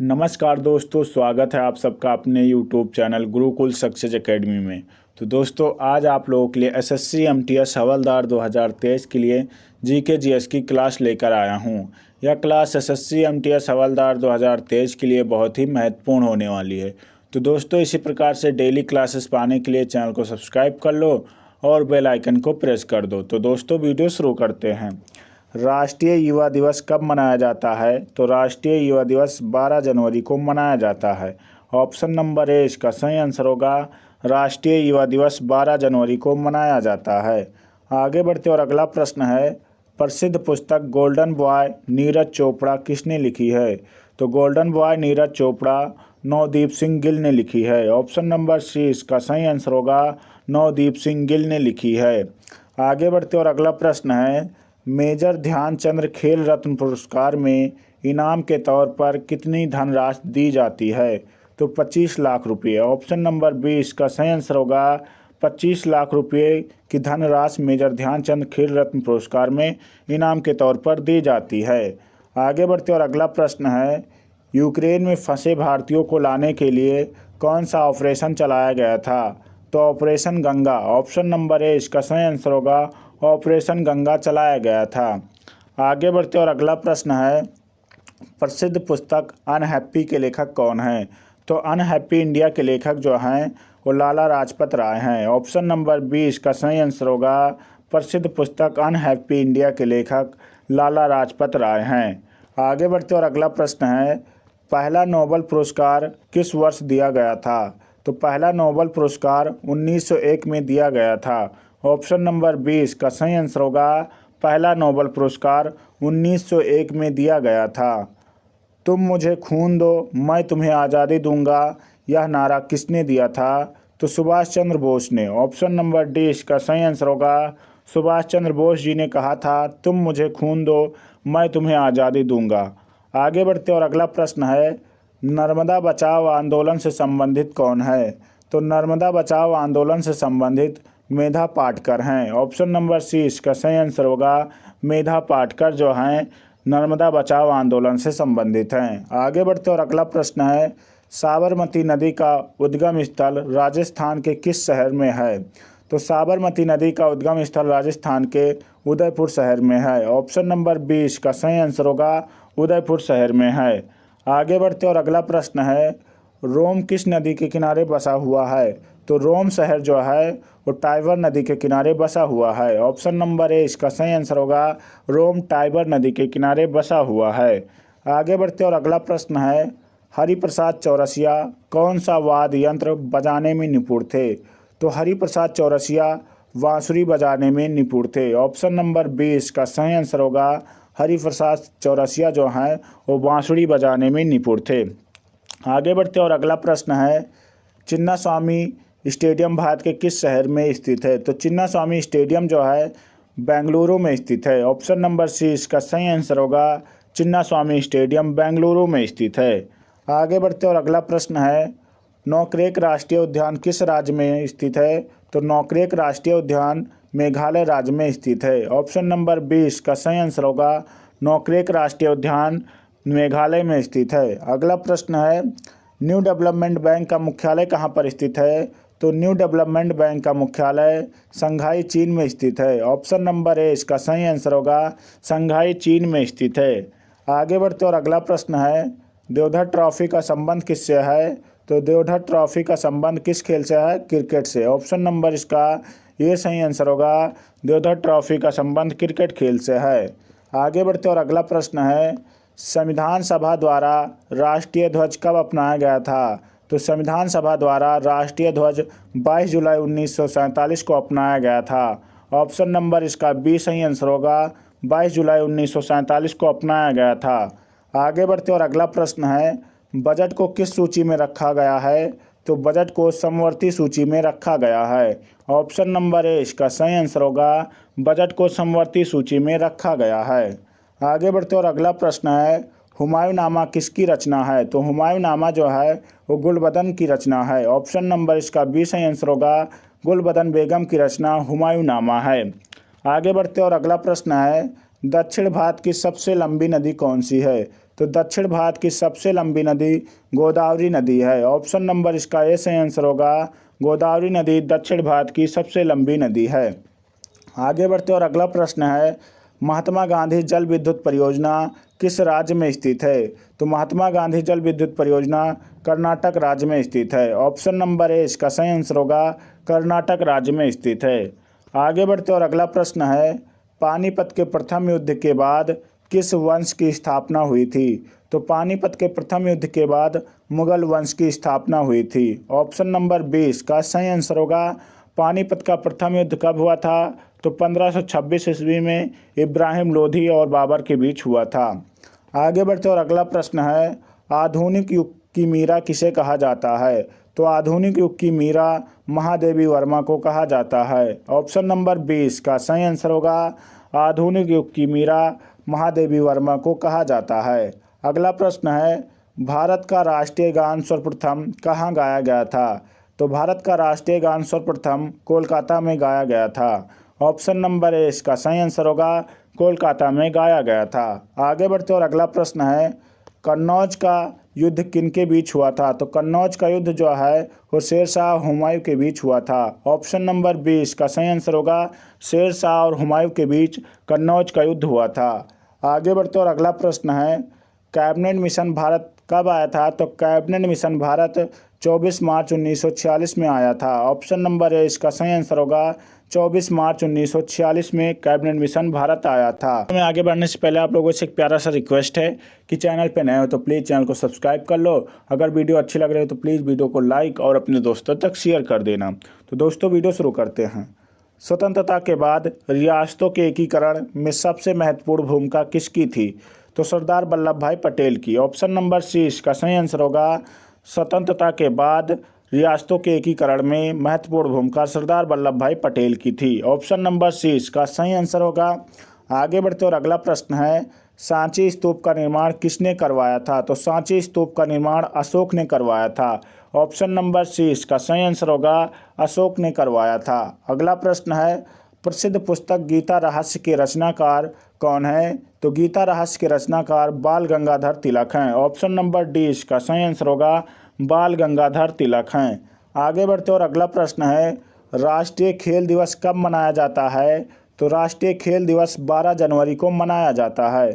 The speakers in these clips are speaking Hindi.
नमस्कार दोस्तों, स्वागत है आप सबका अपने YouTube channel Gurukul success academy में। तो दोस्तों, आज आप लोगों के लिए एसएससी एमटीएस हवलदार 2023 के लिए जीके जीएस की क्लास लेकर आया हूं। यह क्लास एसएससी एमटीएस हवलदार 2023 के लिए बहुत ही महत्वपूर्ण होने वाली है। तो दोस्तों, इसी प्रकार से डेली क्लासेस पाने के लिए चैनल को सब्सक्राइब कर लो और बेल आइकन को प्रेस कर दो। तो दोस्तों, वीडियो शुरू करते हैं। राष्ट्रीय युवा दिवस कब मनाया जाता है? तो राष्ट्रीय युवा दिवस 12 जनवरी को मनाया जाता है। ऑप्शन नंबर ए इसका सही आंसर होगा। राष्ट्रीय युवा दिवस 12 जनवरी को मनाया जाता है। आगे बढ़ते और अगला प्रश्न है, प्रसिद्ध पुस्तक गोल्डन बॉय नीरज चोपड़ा किसने लिखी है? तो गोल्डन बॉय नीरज चोपड़ा नवदीप सिंह गिल ने लिखी है। ऑप्शन नंबर सी इसका सही आंसर होगा। नवदीप सिंह गिल ने लिखी है। आगे बढ़ते और अगला प्रश्न है, मेजर ध्यानचंद खेल रत्न पुरस्कार में इनाम के तौर पर कितनी धनराशि दी जाती है? तो 25 लाख रुपये। ऑप्शन नंबर बी इसका सही आंसर होगा। 25 लाख रुपये की धनराशि मेजर ध्यानचंद खेल रत्न पुरस्कार में इनाम के तौर पर दी जाती है। आगे बढ़ते और अगला प्रश्न है, यूक्रेन में फंसे भारतीयों को लाने के लिए कौन सा ऑपरेशन चलाया गया था? तो operation Ganga. Option number A इसका सही आंसर होगा। ऑपरेशन गंगा चलाया गया था। आगे बढ़ते और अगला प्रश्न है, प्रसिद्ध पुस्तक अनहैप्पी के लेखक कौन हैं? तो अनहैप्पी इंडिया के लेखक जो हैं वो लाला लाजपत राय हैं। ऑप्शन नंबर बी इसका सही आंसर होगा। प्रसिद्ध पुस्तक अनहैप्पी इंडिया के लेखक लाला लाजपत राय हैं। आगे बढ़ते और अगला प्रश्न है, पहला नोबेल पुरस्कार किस वर्ष दिया गया था? तो पहला नोबेल पुरस्कार 1901 में दिया गया था। ऑप्शन नंबर 20 का सही आंसर होगा। पहला नोबेल पुरस्कार 1901 में दिया गया था। तुम मुझे खून दो, मैं तुम्हें आज़ादी दूंगा, यह नारा किसने दिया था? तो सुभाष चंद्र बोस ने। ऑप्शन नंबर डी इसका सही आंसर होगा। सुभाष चंद्र बोस जी ने कहा था, तुम मुझे खून दो, मैं तुम्हें आज़ादी दूंगा। आगे बढ़ते और अगला प्रश्न है, नर्मदा बचाओ आंदोलन से संबंधित कौन है? तो नर्मदा बचाओ आंदोलन से संबंधित मेधा पाटकर हैं। ऑप्शन नंबर सी इसका सही आंसर होगा। मेधा पाटकर जो हैं नर्मदा बचाओ आंदोलन से संबंधित हैं। आगे बढ़ते और अगला प्रश्न है, साबरमती नदी का उद्गम स्थल राजस्थान के किस शहर में है? तो साबरमती नदी का उद्गम स्थल राजस्थान के उदयपुर शहर में है। ऑप्शन नंबर बी इसका सही आंसर होगा। उदयपुर शहर में है। आगे बढ़ते और अगला प्रश्न है, रोम किस नदी के किनारे बसा हुआ है? तो रोम शहर जो है वो टाइबर नदी के किनारे बसा हुआ है। ऑप्शन नंबर ए इसका सही आंसर होगा। रोम टाइबर नदी के किनारे बसा हुआ है। आगे बढ़ते और अगला प्रश्न है, हरिप्रसाद चौरसिया कौन सा वाद्य यंत्र बजाने में निपुण थे? तो हरिप्रसाद चौरसिया बांसुरी बजाने में निपुण थे। ऑप्शन नंबर बी इसका सही आंसर होगा। हरिप्रसाद चौरसिया जो हैं वो बांसुरी बजाने में निपुण थे। आगे बढ़ते और अगला प्रश्न है, चिन्ना स्वामी स्टेडियम भारत के किस शहर में स्थित है? तो चिन्ना स्वामी स्टेडियम जो है बेंगलुरु में स्थित है। ऑप्शन नंबर सी इसका सही आंसर होगा। चिन्ना स्वामी स्टेडियम बेंगलुरु में स्थित है। आगे बढ़ते और अगला प्रश्न है, नौक्रेक राष्ट्रीय उद्यान किस राज्य में स्थित है? तो नौक्रेक राष्ट्रीय उद्यान मेघालय राज्य में स्थित है। ऑप्शन नंबर बी इसका सही आंसर होगा। नौक्रेक राष्ट्रीय उद्यान मेघालय में स्थित है। अगला प्रश्न है, न्यू डेवलपमेंट बैंक का मुख्यालय कहाँ पर स्थित है? तो न्यू डेवलपमेंट बैंक का मुख्यालय शंघाई चीन में स्थित है। ऑप्शन नंबर ए इसका सही आंसर होगा। शंघाई चीन में स्थित है। आगे बढ़ते और अगला प्रश्न है, देवधर ट्रॉफी का संबंध किससे है? तो देवधर ट्रॉफी का संबंध किस खेल से है? क्रिकेट से। ऑप्शन नंबर इसका ये सही आंसर होगा। देवधर ट्रॉफी का संबंध क्रिकेट खेल से है। आगे बढ़ते और अगला प्रश्न है, संविधान सभा द्वारा राष्ट्रीय ध्वज कब अपनाया गया था? तो संविधान सभा द्वारा राष्ट्रीय ध्वज 22 जुलाई 1947 को अपनाया गया था। ऑप्शन नंबर इसका बी सही आंसर होगा। 22 जुलाई 1947 को अपनाया गया था। आगे बढ़ते और अगला प्रश्न है, बजट को किस सूची में रखा गया है? तो बजट को समवर्ती सूची में रखा गया है। ऑप्शन नंबर ए इसका सही आंसर होगा। बजट को समवर्ती सूची में रखा गया है। आगे बढ़ते और अगला प्रश्न है, हुमायूंनामा किसकी रचना है? तो हुमायूंनामा जो है वो गुलबदन की रचना है। ऑप्शन नंबर इसका बी सही आंसर होगा। गुलबदन बेगम की रचना हुमायूंनामा है। आगे बढ़ते और अगला प्रश्न है, दक्षिण भारत की सबसे लंबी नदी कौन सी है? तो तो दक्षिण भारत की सबसे लंबी नदी गोदावरी नदी है। ऑप्शन नंबर इसका ए सही आंसर होगा। गोदावरी नदी दक्षिण भारत की सबसे लंबी नदी है। आगे बढ़ते और अगला प्रश्न है, महात्मा गांधी जल विद्युत परियोजना किस राज्य में स्थित है? तो महात्मा गांधी जल विद्युत परियोजना कर्नाटक राज्य में स्थित है। ऑप्शन नंबर ए इसका सही आंसर होगा। कर्नाटक राज्य में स्थित है। आगे बढ़ते और अगला प्रश्न है, पानीपत के प्रथम युद्ध के बाद किस वंश की स्थापना हुई थी? तो पानीपत के प्रथम युद्ध के बाद मुगल वंश की स्थापना हुई थी। ऑप्शन नंबर 20 का सही आंसर होगा। पानीपत का प्रथम युद्ध कब हुआ था? तो 1526 ईस्वी में इब्राहिम लोधी और बाबर के बीच हुआ था। आगे बढ़ते और अगला प्रश्न है, आधुनिक युग की मीरा किसे कहा जाता है? तो आधुनिक युग की मीरा महादेवी वर्मा को कहा जाता है। ऑप्शन नंबर 20 का सही आंसर होगा। आधुनिक युग की मीरा महादेवी वर्मा को कहा जाता है। अगला प्रश्न है, भारत का राष्ट्रीय गान सर्वप्रथम कहाँ गाया गया था? तो भारत का राष्ट्रीय गान सर्वप्रथम कोलकाता में गाया गया था। ऑप्शन नंबर ए इसका सही आंसर होगा। कोलकाता में गाया गया था। आगे बढ़ते और अगला प्रश्न है, कन्नौज का युद्ध किनके बीच हुआ था? तो कन्नौज का युद्ध जो है वो शेर शाह हुमायूं के बीच हुआ था। ऑप्शन नंबर 20 का सही आंसर होगा। शेर शाह और हुमायूं के बीच कन्नौज का युद्ध हुआ था। आगे बढ़ते और अगला प्रश्न है, कैबिनेट मिशन भारत कब आया था? तो कैबिनेट मिशन भारत 24 मार्च 1946 में आया था। ऑप्शन नंबर ए इसका सही आंसर होगा। 24 मार्च 1946 में कैबिनेट मिशन भारत आया था। मैं आगे बढ़ने से पहले आप लोगों से एक प्यारा सा रिक्वेस्ट है कि चैनल पे नए हो तो प्लीज़ चैनल को सब्सक्राइब कर लो। अगर वीडियो अच्छी लग रही हो तो प्लीज़ वीडियो को लाइक और अपने दोस्तों तक शेयर कर देना। तो दोस्तों वीडियो शुरू करते हैं। स्वतंत्रता के बाद रियासतों के एकीकरण में सबसे महत्वपूर्ण भूमिका किसकी थी? तो सरदार वल्लभ भाई पटेल की। ऑप्शन नंबर सी इसका सही आंसर होगा। स्वतंत्रता के बाद रियासतों के एकीकरण में महत्वपूर्ण भूमिका सरदार वल्लभ भाई पटेल की थी। ऑप्शन नंबर सी इसका सही आंसर होगा। आगे बढ़ते और अगला प्रश्न है, सांची स्तूप का निर्माण किसने करवाया था? तो सांची स्तूप का निर्माण अशोक ने करवाया था। ऑप्शन नंबर सी इसका सही आंसर होगा। अशोक ने करवाया था। अगला प्रश्न है, प्रसिद्ध पुस्तक गीता रहस्य के रचनाकार कौन है? तो गीता रहस्य के रचनाकार बाल गंगाधर तिलक हैं। ऑप्शन नंबर डी इसका सही आंसर होगा। बाल गंगाधर तिलक हैं। आगे बढ़ते और अगला प्रश्न है, राष्ट्रीय खेल दिवस कब मनाया जाता है? तो राष्ट्रीय खेल दिवस 12 जनवरी को मनाया जाता है।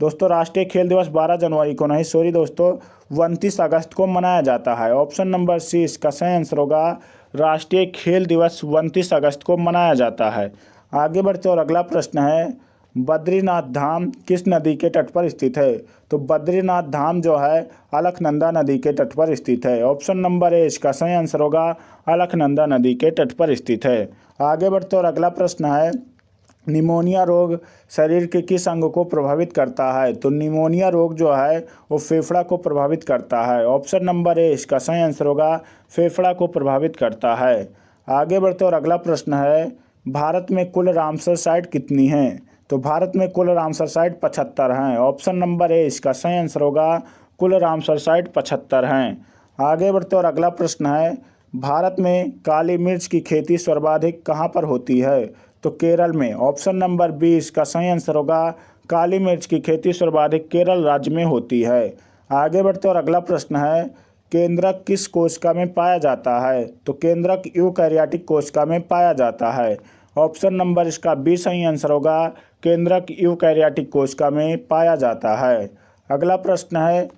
दोस्तों राष्ट्रीय खेल दिवस 12 जनवरी को नहीं, सॉरी दोस्तों, 29 अगस्त को मनाया जाता है। ऑप्शन नंबर सी इसका सही आंसर होगा। राष्ट्रीय खेल दिवस 29 अगस्त को मनाया जाता है। आगे बढ़ते और अगला प्रश्न है, बद्रीनाथ धाम किस नदी के तट पर स्थित है? तो बद्रीनाथ धाम जो है अलकनंदा नदी के तट पर स्थित है। ऑप्शन नंबर ए इसका सही आंसर होगा। अलकनंदा नदी के तट पर स्थित है। आगे बढ़ते और अगला प्रश्न है, निमोनिया रोग शरीर के किस अंग को प्रभावित करता है? तो निमोनिया रोग जो है वो फेफड़ा को प्रभावित करता है। ऑप्शन नंबर ए इसका सही आंसर होगा। फेफड़ा को प्रभावित करता है। आगे बढ़ते और अगला प्रश्न है, भारत में कुल रामसर साइट कितनी हैं? तो भारत में कुल रामसर साइट 75 हैं। ऑप्शन नंबर ए इसका सही आंसर होगा। कुल रामसर साइट 75 हैं। आगे बढ़ते और अगला प्रश्न है, भारत में काली मिर्च की खेती सर्वाधिक कहाँ पर होती है? तो केरल में। ऑप्शन नंबर 20 का सही आंसर होगा। काली मिर्च की खेती सर्वाधिक केरल राज्य में होती है। आगे बढ़ते और अगला प्रश्न है, केंद्रक किस कोशिका में पाया जाता है? तो केंद्रक यूकैरियोटिक कोशिका में पाया जाता है। ऑप्शन नंबर इसका 20 सही आंसर होगा। केंद्रक यूकैरियोटिक कोशिका में पाया जाता है। अगला प्रश्न है,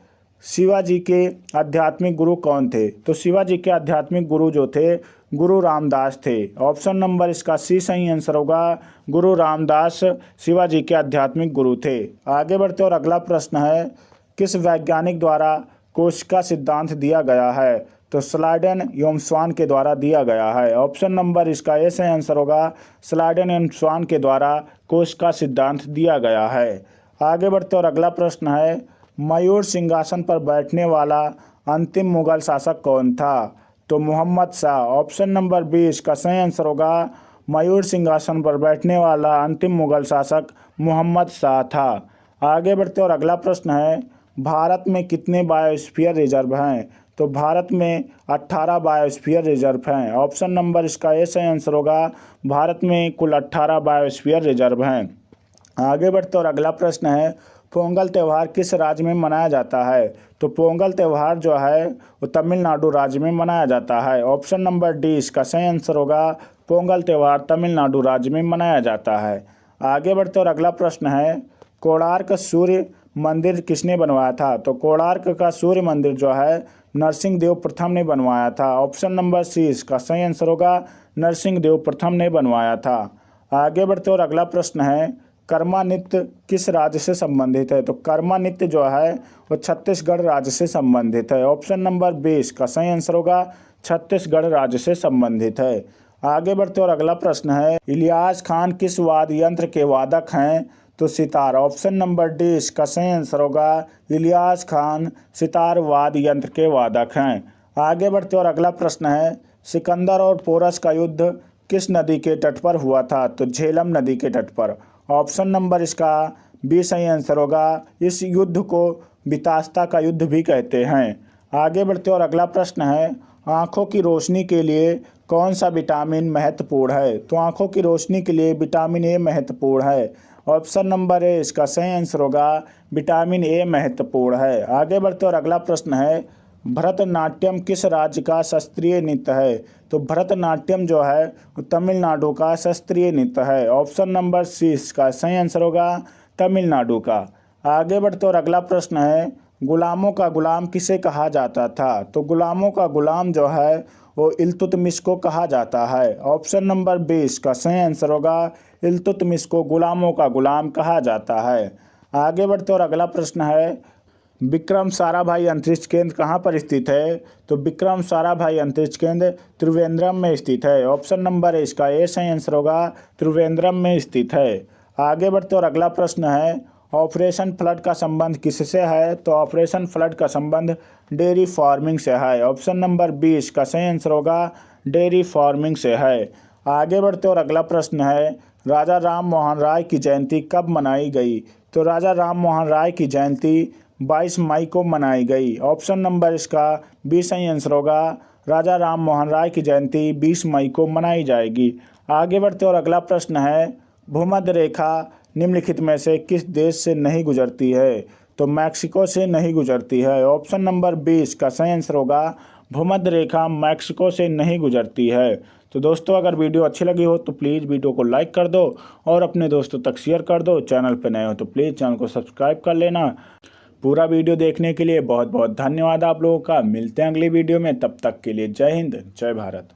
शिवाजी के आध्यात्मिक गुरु कौन थे? तो शिवाजी के आध्यात्मिक गुरु जो थे गुरु रामदास थे। ऑप्शन नंबर इसका सी सही आंसर होगा। गुरु रामदास शिवाजी के आध्यात्मिक गुरु थे। आगे बढ़ते और अगला प्रश्न है, किस वैज्ञानिक द्वारा कोशिका सिद्धांत दिया गया है? तो स्लाइडेन योमस्वान के द्वारा दिया गया है। ऑप्शन नंबर इसका ए सही आंसर होगा। स्लाइडेन योमस्वान के द्वारा कोशिका सिद्धांत दिया गया है। आगे बढ़ते और अगला प्रश्न है, मयूर सिंहासन पर बैठने वाला अंतिम मुगल शासक कौन था? तो मोहम्मद शाह। ऑप्शन नंबर 20 का सही आंसर होगा। मयूर सिंहासन पर बैठने वाला अंतिम मुगल शासक मोहम्मद शाह था। आगे बढ़ते और अगला प्रश्न है, भारत में कितने बायोस्फीयर रिजर्व हैं? तो भारत में 18 बायोस्फीयर रिजर्व हैं। ऑप्शन नंबर इसका ए सही आंसर होगा। भारत में कुल 18 बायोस्फीयर रिजर्व हैं। आगे बढ़ते और अगला प्रश्न है, पोंगल त्यौहार किस राज्य में मनाया जाता है? तो पोंगल त्यौहार जो है वो तमिलनाडु राज्य में मनाया जाता है। ऑप्शन नंबर डी इसका सही आंसर होगा, पोंगल त्यौहार तमिलनाडु राज्य में मनाया जाता है। आगे बढ़ते और अगला प्रश्न है, कोणार्क सूर्य मंदिर किसने बनवाया था? तो कोणार्क का सूर्य मंदिर जो है नरसिंह देव प्रथम ने बनवाया था। ऑप्शन नंबर सी इसका सही आंसर होगा, नरसिंह देव प्रथम ने बनवाया था। आगे बढ़ते और अगला प्रश्न है, कर्मा नृत्य किस राज्य से संबंधित है? तो कर्मा नृत्य जो है वो छत्तीसगढ़ राज्य से संबंधित है। ऑप्शन नंबर 20 का सही आंसर होगा, छत्तीसगढ़ राज्य से संबंधित है। आगे बढ़ते और अगला प्रश्न है, इलियास खान किस वाद्य यंत्र के वादक हैं? तो सितार। ऑप्शन नंबर डी इसका सही आंसर होगा, इलियास खान सितार वाद्य यंत्र के वादक हैं। आगे बढ़ते और अगला प्रश्न है, सिकंदर और पोरस का युद्ध किस नदी के तट पर हुआ था? तो झेलम नदी के तट पर। ऑप्शन नंबर इसका बी सही आंसर होगा, इस युद्ध को बितास्ता का युद्ध भी कहते हैं। आगे बढ़ते और अगला प्रश्न है, आँखों की रोशनी के लिए कौन सा विटामिन महत्वपूर्ण है? तो आँखों की रोशनी के लिए विटामिन ए महत्वपूर्ण है। ऑप्शन नंबर ए इसका सही आंसर होगा, विटामिन ए महत्वपूर्ण है। आगे बढ़ते और अगला प्रश्न है, भरतनाट्यम किस राज्य का शास्त्रीय नृत्य है? तो भरतनाट्यम जो है वो तमिलनाडु का शास्त्रीय नृत्य है। ऑप्शन नंबर सी इसका सही आंसर होगा, तमिलनाडु का। आगे बढ़ते और अगला प्रश्न है, गुलामों का गुलाम किसे कहा जाता था? तो गुलामों का गुलाम जो है वो इल्तुतमिश को कहा जाता है। ऑप्शन नंबर 20 का सही आंसर होगा, इल्तुतमिश को गुलामों का गुलाम कहा जाता है। आगे बढ़ते और अगला प्रश्न है, विक्रम साराभाई अंतरिक्ष केंद्र कहाँ पर स्थित है? तो विक्रम साराभाई अंतरिक्ष केंद्र त्रिवेंद्रम में स्थित है। ऑप्शन नंबर है इसका ए सही आंसर होगा, त्रिवेंद्रम में स्थित है। आगे बढ़ते और अगला प्रश्न है, ऑपरेशन फ्लड का संबंध किससे है? तो ऑपरेशन फ्लड का संबंध डेयरी फार्मिंग से है। ऑप्शन नंबर 20 का सही आंसर होगा, डेयरी फार्मिंग से है। आगे बढ़ते और अगला प्रश्न है, राजा राम मोहन राय की जयंती कब मनाई गई? तो राजा राम मोहन राय की जयंती 22 मई को मनाई गई। ऑप्शन नंबर इसका 20 सही आंसर होगा, राजा राम मोहन राय की जयंती 20 मई को मनाई जाएगी। आगे बढ़ते और अगला प्रश्न है, भूमध्य रेखा निम्नलिखित में से किस देश से नहीं गुजरती है? तो मैक्सिको से नहीं गुजरती है। ऑप्शन नंबर 20 का सही आंसर होगा, भूमध्य रेखा मैक्सिको से नहीं गुजरती है। तो दोस्तों अगर वीडियो अच्छी लगी हो तो प्लीज़ वीडियो को लाइक कर दो और अपने दोस्तों तक शेयर कर दो। चैनल पर नए हो तो प्लीज़ चैनल को सब्सक्राइब कर लेना। पूरा वीडियो देखने के लिए बहुत बहुत धन्यवाद आप लोगों का। मिलते हैं अगली वीडियो में, तब तक के लिए जय हिंद, जय भारत।